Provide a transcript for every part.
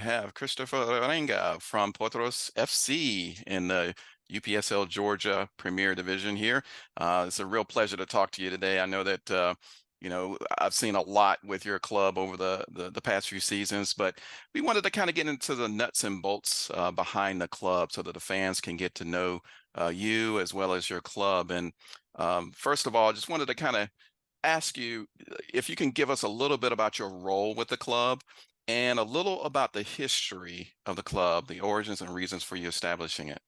have Christopher Uranga from Potros FC in the UPSL Georgia Premier Division here. It's a real pleasure to talk to you today. I know that I've seen a lot with your club over the past few seasons, but we wanted to kind of get into the nuts and bolts behind the club so that the fans can get to know you as well as your club. And first of all, I just wanted to kind of ask you if you can give us a little bit about your role with the club and a little about the history of the club, the origins and reasons for you establishing it.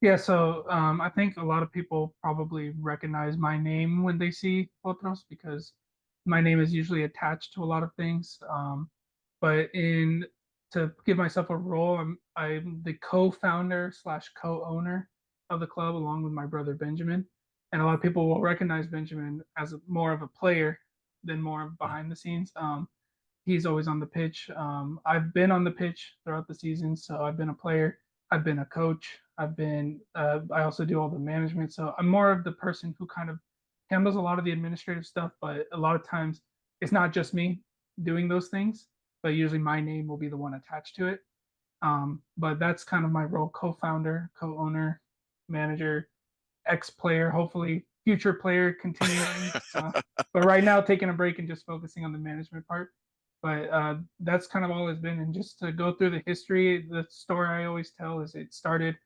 Yeah, so I think a lot of people probably recognize my name when they see Potros because my name is usually attached to a lot of things. But in to give myself a role, I'm the co-founder slash co-owner of the club along with my brother Benjamin. And a lot of people will recognize Benjamin as more of a player than more behind the scenes. He's always on the pitch. I've been on the pitch throughout the season, so I've been a player. I've been a coach. I also do all the management. So I'm more of the person who kind of handles a lot of the administrative stuff, but a lot of times it's not just me doing those things, but usually my name will be the one attached to it. But that's kind of my role: co-founder, co-owner, manager, ex-player, hopefully future player continuing. But right now, taking a break and just focusing on the management part. But that's kind of all it's been. And just to go through the history, the story I always tell is it started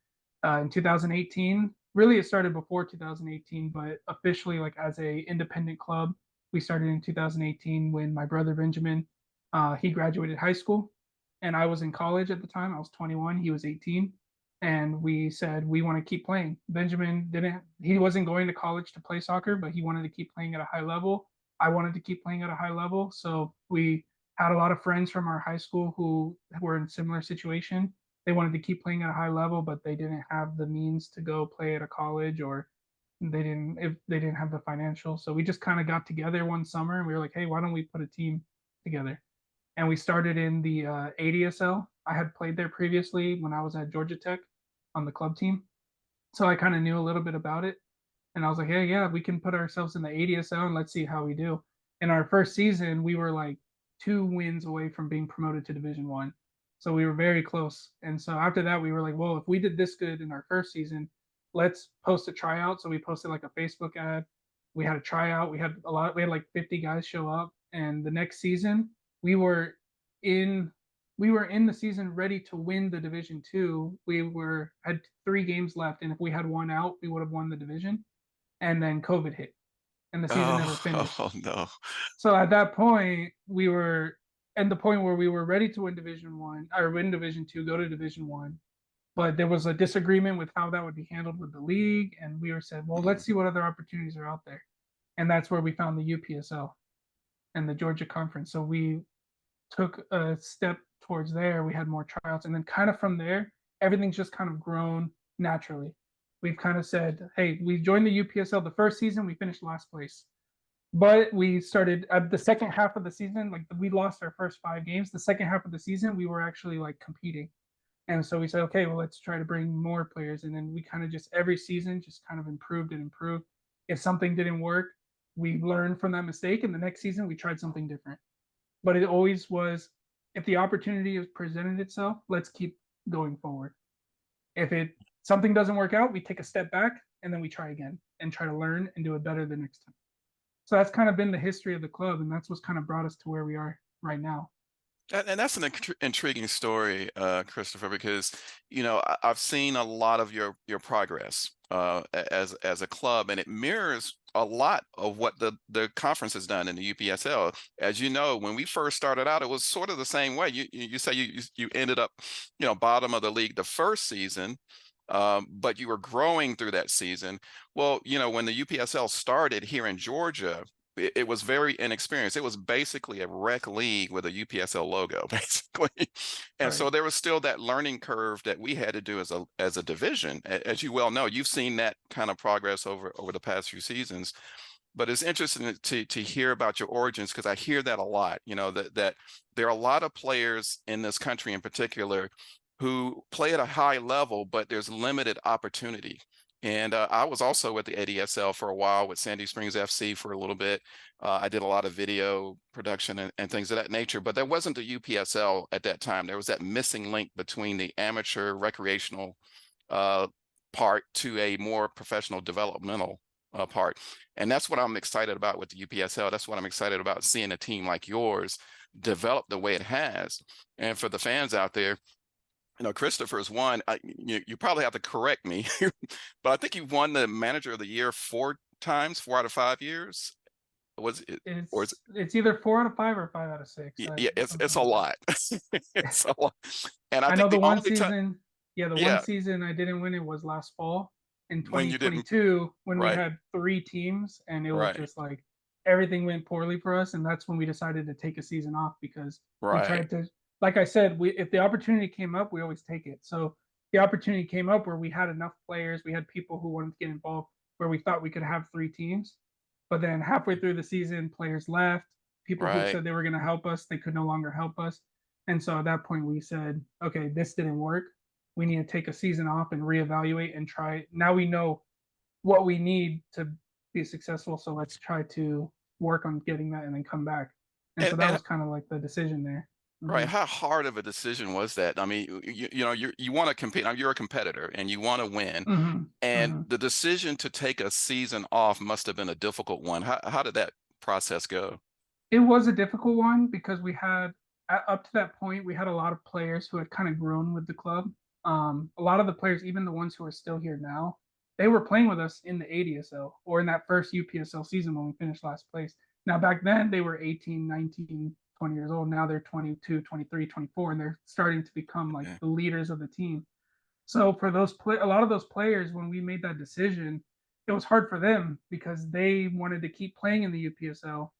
in 2018. Really, it started before 2018, but officially, like as a independent club, we started in 2018 when my brother Benjamin, he graduated high school, and I was in college at the time. I was 21, he was 18, and we said we want to keep playing. Benjamin didn't, he wasn't going to college to play soccer, but he wanted to keep playing at a high level. I wanted to keep playing at a high level, so we had a lot of friends from our high school who were in similar situation. They wanted to keep playing at a high level, but they didn't have the means to go play at a college, or they didn't have the financial. So we just kind of got together one summer and we were like, hey, why don't we put a team together? And we started in the ADSL. I had played there previously when I was at Georgia Tech on the club team, so I kind of knew a little bit about it. And I was like, hey, yeah, we can put ourselves in the ADSL and let's see how we do. In our first season, we were like 2 wins away from being promoted to Division 1. So we were very close. And so after that, we were like, well, if we did this good in our first season, let's post a tryout. So we posted like a Facebook ad. We had a tryout. We had like 50 guys show up. And the next season, we were in we were in the season ready to win the Division 2. We were had 3 games left, and if we had one out, we would have won the division. And then COVID hit, and the season never Oh, finished. oh no. So at that point, we were at the point where we were ready to win Division 1 or win Division 2, go to Division 1. But there was a disagreement with how that would be handled with the league, and we were said, well, let's see what other opportunities are out there, and that's where we found the UPSL and the Georgia Conference. So we took a step towards there. We had more tryouts, and then kind of from there, everything's just kind of grown naturally. We've kind of said, hey, we joined the UPSL the first season, we finished last place. But we started at the second half of the season, like we lost our first 5 games. The second half of the season, we were actually like competing. And so we said, okay, well, let's try to bring more players. And then we kind of just every season just kind of improved and improved. If something didn't work, we learned from that mistake. And the next season, we tried something different. But it always was, if the opportunity has presented itself, let's keep going forward. If it something doesn't work out, we take a step back and then we try again and try to learn and do it better the next time. So that's kind of been the history of the club, and that's what's kind of brought us to where we are right now. And that's an intriguing story, Christopher, because I've seen a lot of your progress as a club, and it mirrors a lot of what the conference has done in the UPSL. As you know, when we first started out, it was sort of the same way. You say you ended up, bottom of the league the first season, but you were growing through that season. Well, when the UPSL started here in Georgia, it was very inexperienced. It was basically a rec league with a UPSL logo, basically. And Right. so there was still that learning curve that we had to do as a division. As you well know, you've seen that kind of progress over the past few seasons. But it's interesting to hear about your origins, because I hear that a lot, that there are a lot of players in this country in particular who play at a high level, but there's limited opportunity. And I was also with the ADSL for a while with Sandy Springs FC for a little bit. I did a lot of video production and things of that nature, but there wasn't a UPSL at that time. There was that missing link between the amateur recreational uh, part to a more professional developmental part. And that's what I'm excited about with the UPSL. That's what I'm excited about, seeing a team like yours develop the way it has. And for the fans out there, Christopher's won. You probably have to correct me, but I think you won the Manager of the Year 4 times, 4 out of 5 years. Was it, or is It's either 4 out of 5 or 5 out of 6. yeah, it's Something a like that. lot. It's a lot. And I I know think the the one only time, season, yeah, the one yeah, season I didn't win it was last fall in when you didn't, 2022 when we right, had 3 teams and it was right, just like everything went poorly for us. And that's when we decided to take a season off because we right, tried to, like I said, if the opportunity came up, we always take it. So the opportunity came up where we had enough players, we had people who wanted to get involved, where we thought we could have 3 teams. But then halfway through the season, players left. People who right. said they were going to help us, they could no longer help us. And so at that point, we said, okay, this didn't work. We need to take a season off and reevaluate and try. Now we know what we need to be successful. So let's try to work on getting that and then come back. And so that And was kind of like the decision there. right, Mm-hmm. how hard of a decision was that? I mean, you want to compete. You're a competitor and you want to win. Mm-hmm. And Mm-hmm. the decision to take a season off must have been a difficult one. How did that process go? It was a difficult one because we had up to that point we had a lot of players who had kind of grown with the club. A lot of the players, even the ones who are still here now, they were playing with us in the ADSL or in that first UPSL season when we finished last place. Now back then they were 18, 19, 20 years old. Now they're 22, 23, 24, and they're starting to become like Okay. the leaders of the team. So for a lot of those players, when we made that decision, it was hard for them because they wanted to keep playing in the UPSL,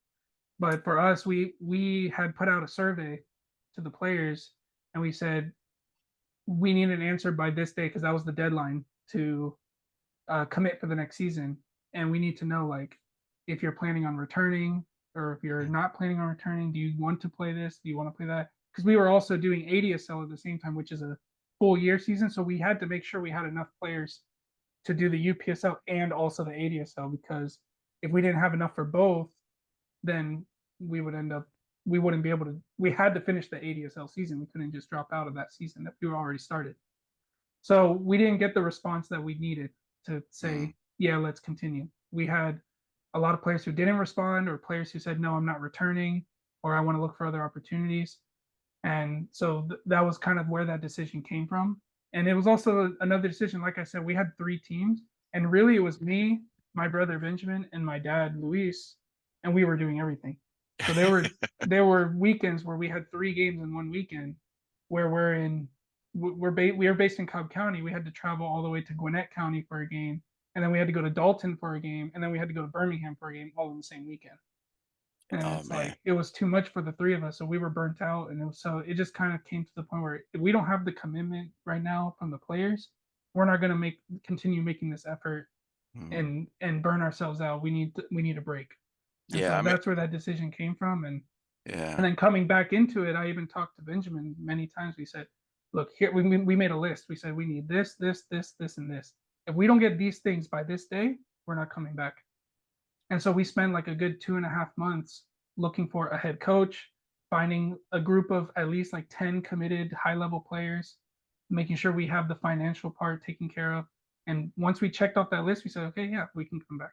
but for us, we had put out a survey to the players, and we said we need an answer by this day because that was the deadline to commit for the next season, and we need to know like if you're planning on returning or if you're not planning on returning. Do you want to play this? Do you want to play that? Because we were also doing ADSL at the same time, which is a full year season, so we had to make sure we had enough players to do the UPSL and also the ADSL because if we didn't have enough for both, then we would end up we wouldn't be able to. We had to finish the ADSL season. We couldn't just drop out of that season that we were already started. So we didn't get the response that we needed to Mm, say, yeah, let's continue. We had a lot of players who didn't respond, or players who said, no, I'm not returning, or I want to look for other opportunities. And so that was kind of where that decision came from. And it was also another decision. Like I said, we had 3 teams, and really it was me, my brother Benjamin, and my dad Luis, and we were doing everything. So there were weekends where we had 3 games in one weekend, where we are based in Cobb County. We had to travel all the way to Gwinnett County for a game, and then we had to go to Dalton for a game, and then we had to go to Birmingham for a game, all in the same weekend. And oh it's man. like it was too much for the 3 of us, so we were burnt out, and so it just kind of came to the point where if we don't have the commitment right now from the players, we're not going to make continue making this effort Mm, and burn ourselves out. We need a break, and yeah, so I mean, that's where that decision came from. And yeah, then coming back into it, I even talked to Benjamin many times. We said, look, here we made a list. We said we need this, this, this, this, and this. If we don't get these things by this day, we're not coming back. And so we spent like a good 2.5 months looking for a head coach, finding a group of at least like 10 committed high level players, making sure we have the financial part taken care of. And once we checked off that list, we said, okay, yeah, we can come back.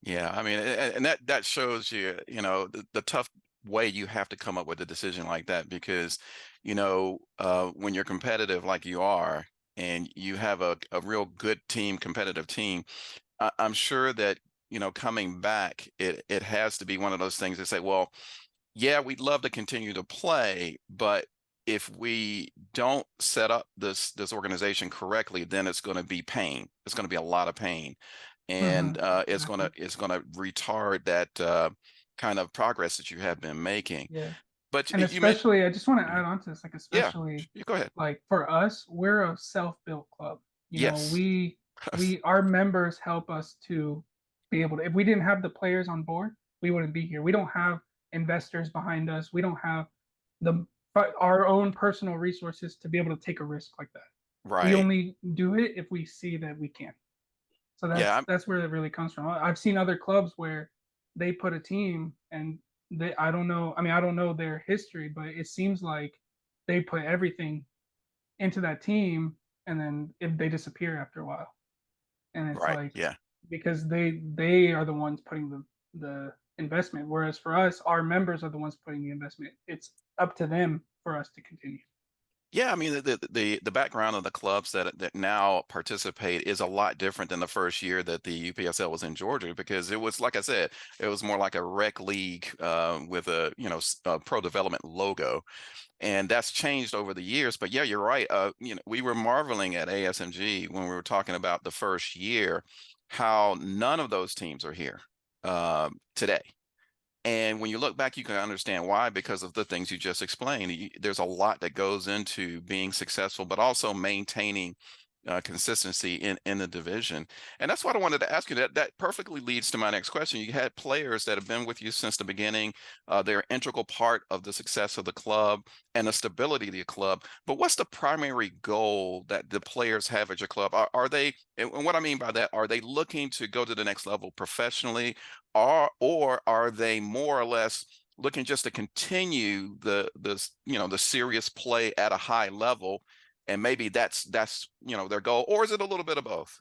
yeah. I mean, and that shows you, the tough way you have to come up with a decision like that because, when you're competitive like you are, and you have a real good team, competitive team, I'm sure that, coming back, it has to be one of those things that say, well, yeah, we'd love to continue to play, but if we don't set up this organization correctly, then it's going to be pain. It's going to be a lot of pain, and Exactly. it's gonna retard that kind of progress that you have been making. Yeah. But And you meant, especially, I just want to add on to this, like, yeah, especially you go ahead. like for us, we're a self-built club. Yes, Our members help us to be able to, if we didn't have the players on board, we wouldn't be here. We don't have investors behind us. We don't have the our own personal resources to be able to take a risk like that. We right. only do it if we see that we can. So Yeah, that's where it really comes from. I've seen other clubs where they put a team and they I don't know, I mean, I don't know their history, but it seems like they put everything into that team and then if they disappear after a while. And it's right. like Yeah. because they are the ones putting the investment, whereas for us, our members are the ones putting the investment. It's up to them for us to continue. Yeah, I mean the background of the clubs that now participate is a lot different than the first year that the UPSL was in Georgia because it was like I said, it was more like a rec league with a a pro development logo, and that's changed over the years. But yeah, you're right. We were marveling at ASMG when we were talking about the first year, how none of those teams are here today. And when you look back, you can understand why, because of the things you just explained. There's a lot that goes into being successful, but also maintaining consistency in the division. And that's what I wanted to ask you. That perfectly leads to my next question. You had players that have been with you since the beginning. They're an integral part of the success of the club and the stability of the club. But what's the primary goal that the players have at your club? Are they, and what I mean by that, are they looking to go to the next level professionally? Or are they more or less looking just to continue the serious play at a high level, and maybe that's their goal, or is it a little bit of both?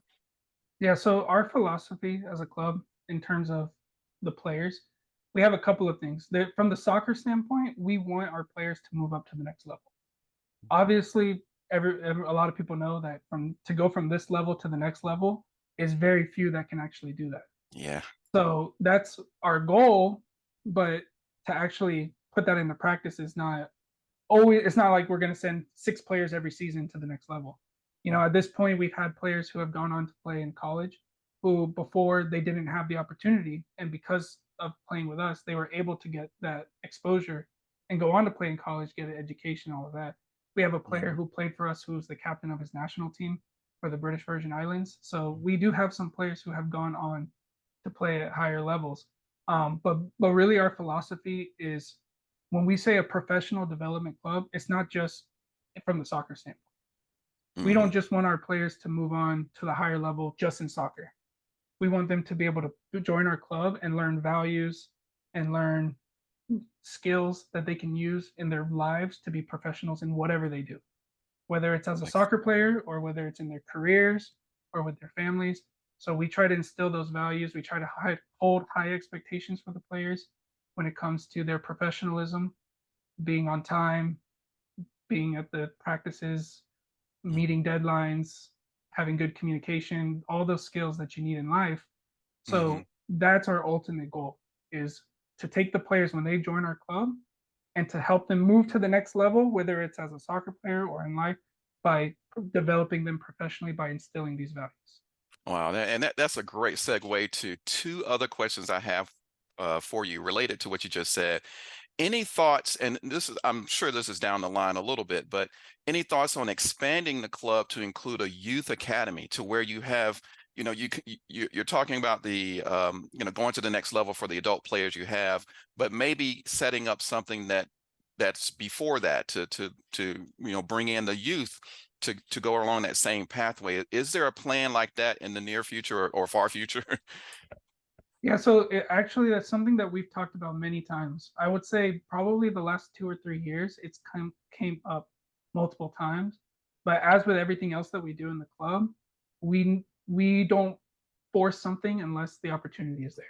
Yeah, so our philosophy as a club in terms of the players, we have a couple of things. From the soccer standpoint, we want our players to move up to the next level. Obviously, a lot of people know that from to go from this level to the next level is very few that can actually do that. Yeah. So that's our goal, but to actually put that into practice is not always, it's not like we're going to send 6 players every season to the next level. At this point we've had players who have gone on to play in college who before they didn't have the opportunity, and because of playing with us they were able to get that exposure and go on to play in college, get an education, all of that. We have a player Mhm. who played for us who was the captain of his national team for the British Virgin Islands, so we do have some players who have gone on to play at higher levels. But really, our philosophy is when we say a professional development club, it's not just from the soccer standpoint. We don't Mhm. just want our players to move on to the higher level just in soccer. We want them to be able to join our club and learn values and learn skills that they can use in their lives to be professionals in whatever they do, whether it's as a Makes soccer player or whether it's in their careers or with their families. So we try to instill those values. We try to hold high expectations for the players when it comes to their professionalism, being on time, being at the practices, Mhm. meeting deadlines, having good communication, all those skills that you need in life. Mhm. So that's our ultimate goal, is to take the players when they join our club and to help them move to the next level, whether it's as a soccer player or in life, by developing them professionally by instilling these values. Wow, that's a great segue to two other questions I have for you related to what you just said. Any thoughts, and this is, I'm sure this is down the line a little bit, but any thoughts on expanding the club to include a youth academy to where you have, you're talking about the, going to the next level for the adult players you have, but maybe setting up something that's before that to bring in the youth to go along that same pathway. Is there a plan like that in the near future or far future? Yeah, so actually, that's something that we've talked about many times. I would say probably the last 2 or 3 years, it's came up multiple times. But as with everything else that we do in the club, we don't force something unless the opportunity is there.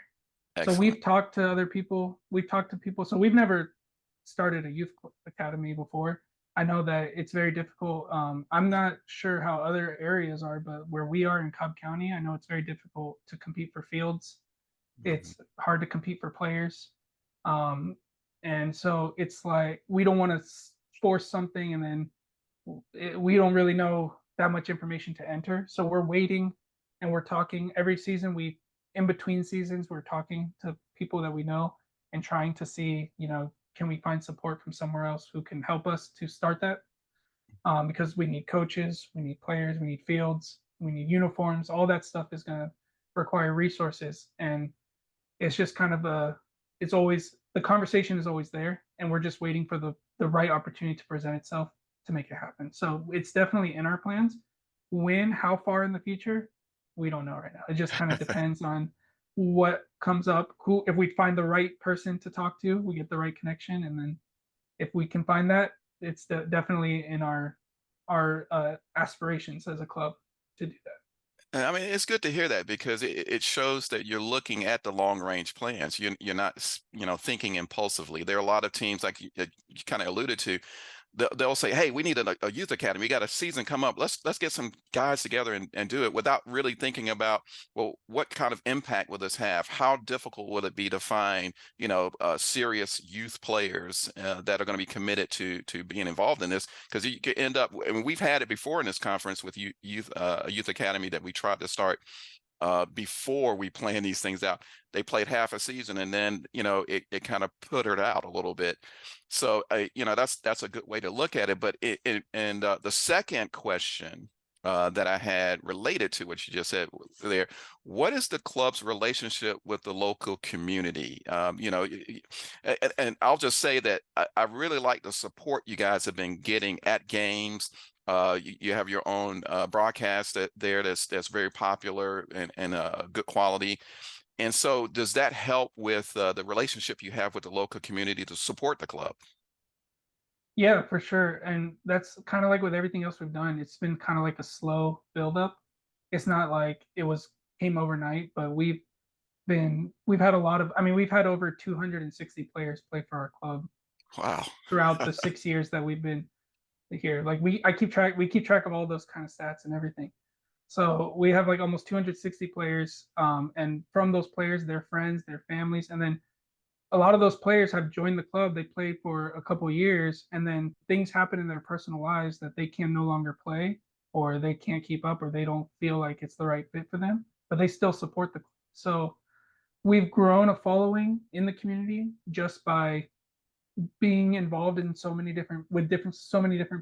So Excellent. we've talked to other people. We've talked to people. So we've never started a youth academy before. I know that it's very difficult. I'm not sure how other areas are, but where we are in Cobb County, I know it's very difficult to compete for fields. Mhm. It's hard to compete for players. Um, and so it's like we don't want to force something and then we don't really know that much information to enter. So we're waiting and we're talking every season. In between seasons, we're talking to people that we know and trying to see, can we find support from somewhere else who can help us to start that? Because we need coaches, we need players, we need fields, we need uniforms. All that stuff is going to require resources. And it's just kind of it's always, the conversation is always there and we're just waiting for the right opportunity to present itself to make it happen. So it's definitely in our plans. When, how far in the future, we don't know right now. It just kind of depends on what comes up. Who, if we find the right person to talk to, we get the right connection, and then if we can find that, it's definitely in our aspirations as a club to do that. And I mean, it's good to hear that because it shows that you're looking at the long range plans. You're not, thinking impulsively. There are a lot of teams like you kind of alluded to. They'll say, "Hey, we need a youth academy. We got a season come up. Let's get some guys together and do it," without really thinking about, well, what kind of impact will this have? How difficult will it be to find, serious youth players that are going to be committed to being involved in this? Because you could end up. I mean, we've had it before in this conference with youth, a youth academy that we tried to start before we plan these things out. They played half a season and then, it kind of puttered out a little bit. So, that's a good way to look at it. But the second question that I had related to what you just said there, what is the club's relationship with the local community? And I'll just say that I really like the support you guys have been getting at games. You have your own broadcast that's very popular and good quality. And so, does that help with the relationship you have with the local community to support the club? Yeah, for sure. And that's kind of like with everything else we've done. It's been kind of like a slow build up. It's not like it was came overnight, but we've had a lot of, I mean, we've had over 260 players play for our club Wow. throughout the 6 years that we've been here. Like we keep track of all those kind of stats and everything. So we have like almost 260 players, and from those players, their friends, their families, and then a lot of those players have joined the club. They played for a couple years, and then things happen in their personal lives that they can no longer play, or they can't keep up, or they don't feel like it's the right fit for them. But they still support the club. So we've grown a following in the community just by being involved in so many different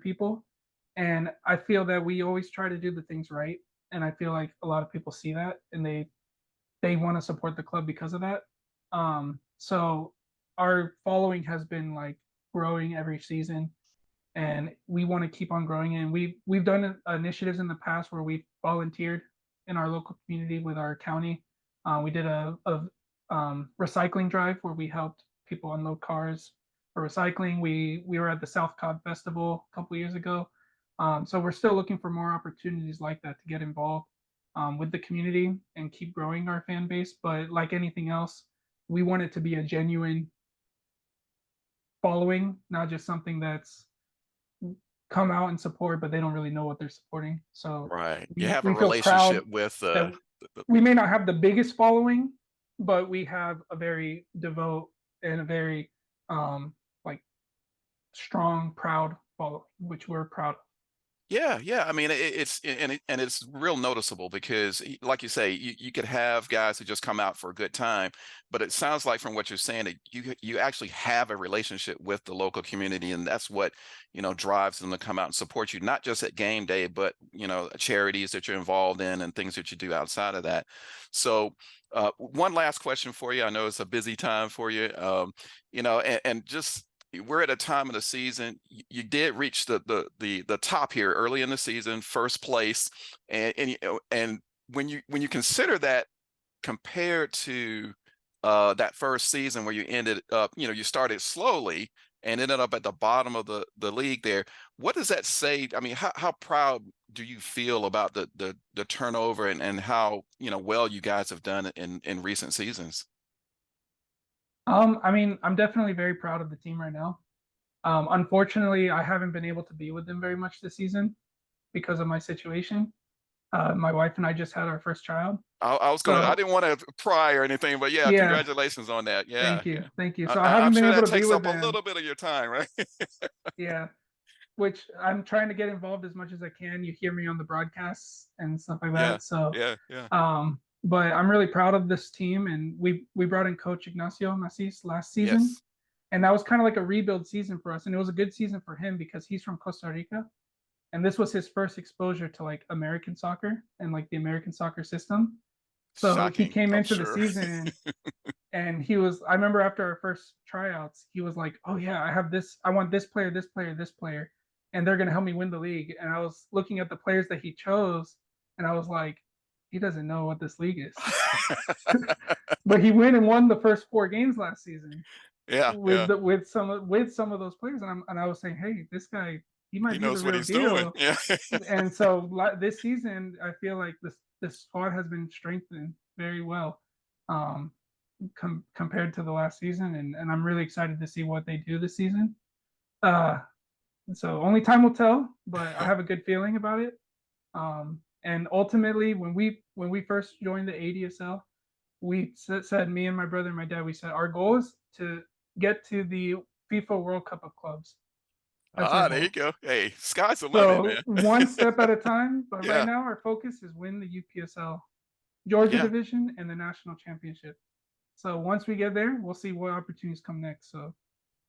people. And I feel that we always try to do the things right, and I feel like a lot of people see that, and they want to support the club because of that. So our following has been like growing every season, and we want to keep on growing. And we've done initiatives in the past where we've volunteered in our local community with our county. We did a recycling drive where we helped people unload cars for recycling. We were at the South Cod Festival a couple years ago. So we're still looking for more opportunities like that to get involved with the community and keep growing our fan base. But like anything else, we want it to be a genuine following, not just something that's come out and support, but they don't really know what they're supporting. So Right. You we, have a we feel proud relationship with that the we may not have the biggest following, but we have a very devout and a very like strong, proud following, which we're proud of. Yeah, yeah. I mean, and it's real noticeable because, like you say, you could have guys who just come out for a good time, but it sounds like from what you're saying that you actually have a relationship with the local community, and that's what drives them to come out and support you, not just at game day, but charities that you're involved in and things that you do outside of that. So, one last question for you. I know it's a busy time for you, and just we're at a time of the season. You did reach the top here early in the season, first place, and when you consider that compared to that first season where you ended up, you started slowly and ended up at the bottom of the league there. What does that say? I mean, how proud do you feel about the turnover and how well you guys have done in recent seasons? I mean, I'm definitely very proud of the team right now. Unfortunately, I haven't been able to be with them very much this season because of my situation. My wife and I just had our first child. I So didn't want to pry or anything, but yeah, yeah, congratulations on that. Yeah, thank you. yeah. Thank you. I, So I I- I'm haven't been sure able that to be takes with up a them. little bit of your time, right? Yeah, which I'm trying to get involved as much as I can. You hear me on the broadcasts and stuff like Yeah, that. So, yeah, yeah. but I'm really proud of this team, and we brought in Coach Ignacio Macis last season, Yes, and that was kind of like a rebuild season for us, and it was a good season for him because he's from Costa Rica, and this was his first exposure to like American soccer and like the American soccer system. So he shocking, came I'm into the sure. season and he was, I remember after our first tryouts, he was like, "Oh yeah, I have this, I want this player, this player, this player, and they're gonna help me win the league." And I was looking at the players that he chose, and I was like, he doesn't know what this league is. But he went and won the first 4 games last season Yeah, yeah. with some of those players, and I was saying, hey, this guy, he He might be the knows what real he's doing. deal. Yeah. And so this season, I feel like this squad has been strengthened very well, um, compared to the last season, and I'm really excited to see what they do this season. Uh, so only time will tell, but I have a good feeling about it. And ultimately, when we first joined the ADSL, we said, me and my brother and my dad, we said our goal is to get to the FIFA World Cup of Clubs. That's our Ah, there you goal. go. Hey, sky's the limit, So man. one step at a time. But right Yeah, now, our focus is win the UPSL Georgia yeah. division and the national championship. So once we get there, we'll see what opportunities come next. So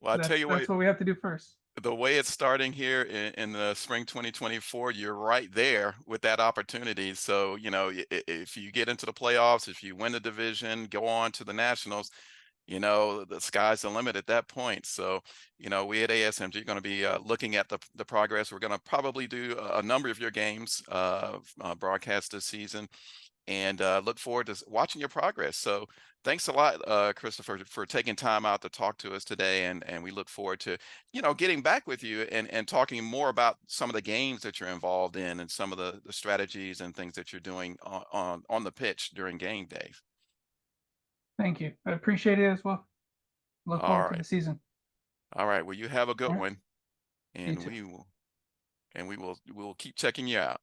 Well, I tell that's you that's what, what we have to do first. the way it's starting here in the spring 2024, you're right there with that opportunity. So, if you get into the playoffs, if you win the division, go on to the nationals, the sky's the limit at that point. So, we at ASMG are going to be looking at the progress. We're going to probably do a number of your games broadcast this season, and look forward to watching your progress. So thanks a lot, Christopher, for taking time out to talk to us today, and we look forward to getting back with you and talking more about some of the games that you're involved in and some of the strategies and things that you're doing on the pitch during game days. Thank you. I appreciate it as well. Look All forward to right, the season. all right. Well, you have a good All right. one, You and too. we will keep checking you out.